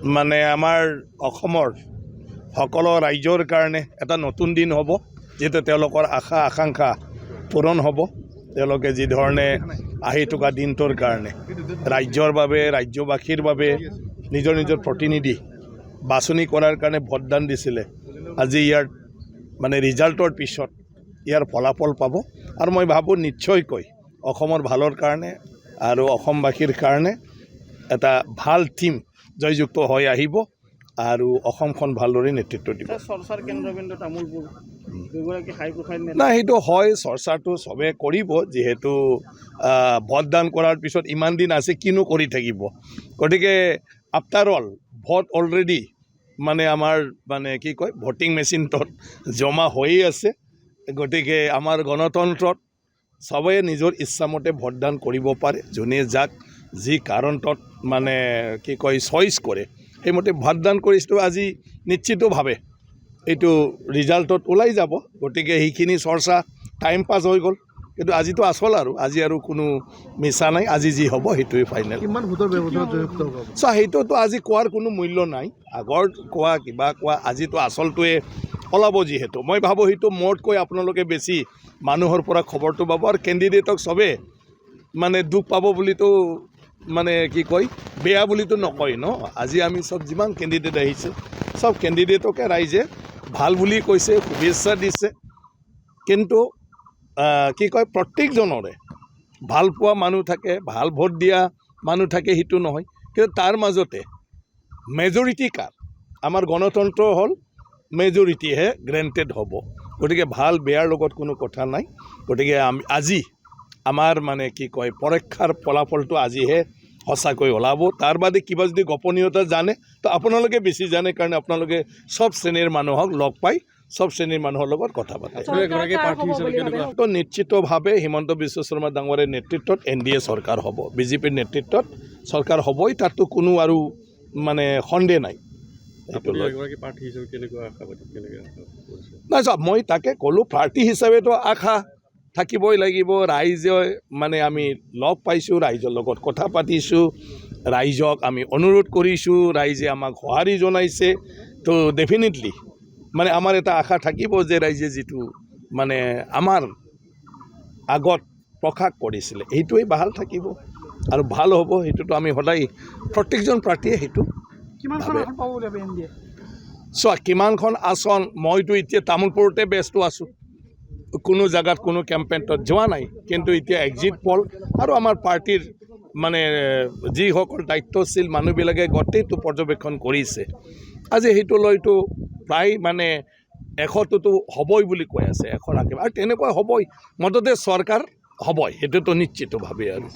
মানে আমাৰ অসমৰ সকলো ৰাইজৰ কাৰণে এটা নতুন দিন হ'ব, যিহেতু তেওঁলোকৰ আশা আকাংক্ষা পূৰণ হ'ব। তেওঁলোকে যি ধৰণে আহি থকা দিনটোৰ কাৰণে ৰাজ্যৰ বাবে, ৰাজ্যবাসীৰ বাবে নিজৰ নিজৰ প্ৰতিনিধি বাছনি কৰাৰ কাৰণে ভোটদান দিছিলে। আজি ইয়াৰ মানে ৰিজাল্টৰ পিছত ইয়াৰ ফলাফল পাব আৰু মই ভাবোঁ নিশ্চয়কৈ অসমৰ ভালৰ কাৰণে আৰু অসমবাসীৰ কাৰণে এটা ভাল টীম জয়যুক্ত হৈ আহিব আৰু অসমখন ভালদৰে নেতৃত্ব দিব। চৰ্চাৰ কেন্দ্ৰবিন্দু তামোলপুৰ না, সেইটো হয়, চৰ্চাটো চবে কৰিব, যিহেতু ভোটদান কৰাৰ পিছত ইমান দিন আছে কিনো কৰি থাকিব। গতিকে আফটাৰ অল ভোট অলৰেডি মানে আমাৰ মানে কি কয় ভোটিং মেচিনটোত জমা হৈয়ে আছে। গতিকে আমাৰ গণতন্ত্ৰত চবেই নিজৰ ইচ্ছামতে ভোটদান কৰিব পাৰে। যোনে যাক যি কাৰণত মানে কি কয় চইচ কৰে সেইমতে ভোটদান কৰিছোঁ। আজি নিশ্চিতভাৱে এইটো ৰিজাল্টত ওলাই যাব। গতিকে সেইখিনি চৰ্চা টাইম পাছ হৈ গ'ল, কিন্তু আজিতো আচল আজি আৰু কোনো মিছা নাই। আজি যি হ'ব সেইটোৱে ফাইনেল। কিমান ভোটৰ ব্যৱধানত জয়যুক্ত হ'ব? সেইটোতো আজি কোৱাৰ কোনো মূল্য নাই। আগৰ কোৱা কিবা কোৱা, আজিতো আচলটোৱে ওলাব। যিহেতু মই ভাবোঁ সেইটো মোতকৈ আপোনালোকে বেছি মানুহৰ পৰা খবৰটো পাব আৰু কেণ্ডিডেটক চবে মানে দুখ পাব বুলিতো মানে কি কয় বেয়া বুলিতো নকয় ন। আজি আমি চব যিমান কেণ্ডিডেট আহিছে চব কেণ্ডিডেটকে ৰাইজে ভাল বুলি কৈছে, শুভেচ্ছা দিছে। কিন্তু কি কয় প্ৰত্যেকজনৰে ভাল পোৱা মানুহ থাকে, ভাল ভোট দিয়া মানুহ থাকে, সেইটো নহয়। কিন্তু তাৰ মাজতে মেজৰিটি কাৰ, আমাৰ গণতন্ত্ৰ হ'ল মেজৰিটিহে গ্ৰেণ্টেড হ'ব। গতিকে ভাল বেয়াৰ লগত কোনো কথা নাই। গতিকে আজি আমাৰ মানে কি কয় পৰীক্ষাৰ ফলাফলটো আজিহে সঁচাকৈ ওলাব। তাৰ বাদে কিবা যদি গোপনীয়তা জানে তো আপোনালোকে বেছি জানে, কাৰণ আপোনালোকে চব শ্ৰেণীৰ মানুহক লগ পাই চব শ্ৰেণীৰ মানুহৰ লগত কথা পাতে। তো নিশ্চিতভাৱে হিমন্ত বিশ্ব শৰ্মা ডাঙৰীয়াৰ নেতৃত্বত NDA চৰকাৰ হ'ব, বিজেপিৰ নেতৃত্বত চৰকাৰ হ'বই, তাততো কোনো আৰু মানে সন্দেহ নাই। নাই, মই তাকে ক'লোঁ, প্ৰাৰ্থী হিচাপেতো আশা থাকিবই লাগিব। ৰাইজে মানে আমি লগ পাইছোঁ, ৰাইজৰ লগত কথা পাতিছোঁ, ৰাইজক আমি অনুৰোধ কৰিছোঁ, ৰাইজে আমাক সঁহাৰি জনাইছে। তো ডেফিনেটলি মানে আমাৰ এটা আশা থাকিব যে ৰাইজে যিটো মানে আমাৰ আগত প্ৰকাশ কৰিছিলে সেইটোৱেই ভাল থাকিব আৰু ভাল হ'ব। সেইটোতো আমি সদায় প্ৰত্যেকজন প্ৰাৰ্থীয়ে সেইটো কিমানখন আসন, মইতো এতিয়া তামোলপুৰতে ব্যস্ত আছোঁ, কোনো জেগাত কোনো কেম্পেইনত যোৱা নাই। কিন্তু এতিয়া এক্সিট পল আৰু আমাৰ পাৰ্টিৰ মানে যিসকল দায়িত্বশীল মানুহবিলাকে গোটেইটো পৰ্যবেক্ষণ কৰিছে। আজি সেইটো লৈতো প্ৰায় মানে 100টোতো হ'বই বুলি কৈ আছে, 100 আৰু তেনেকুৱা হ'বই, মদতে চৰকাৰ হ'বই, সেইটোতো নিশ্চিতভাৱে আৰু।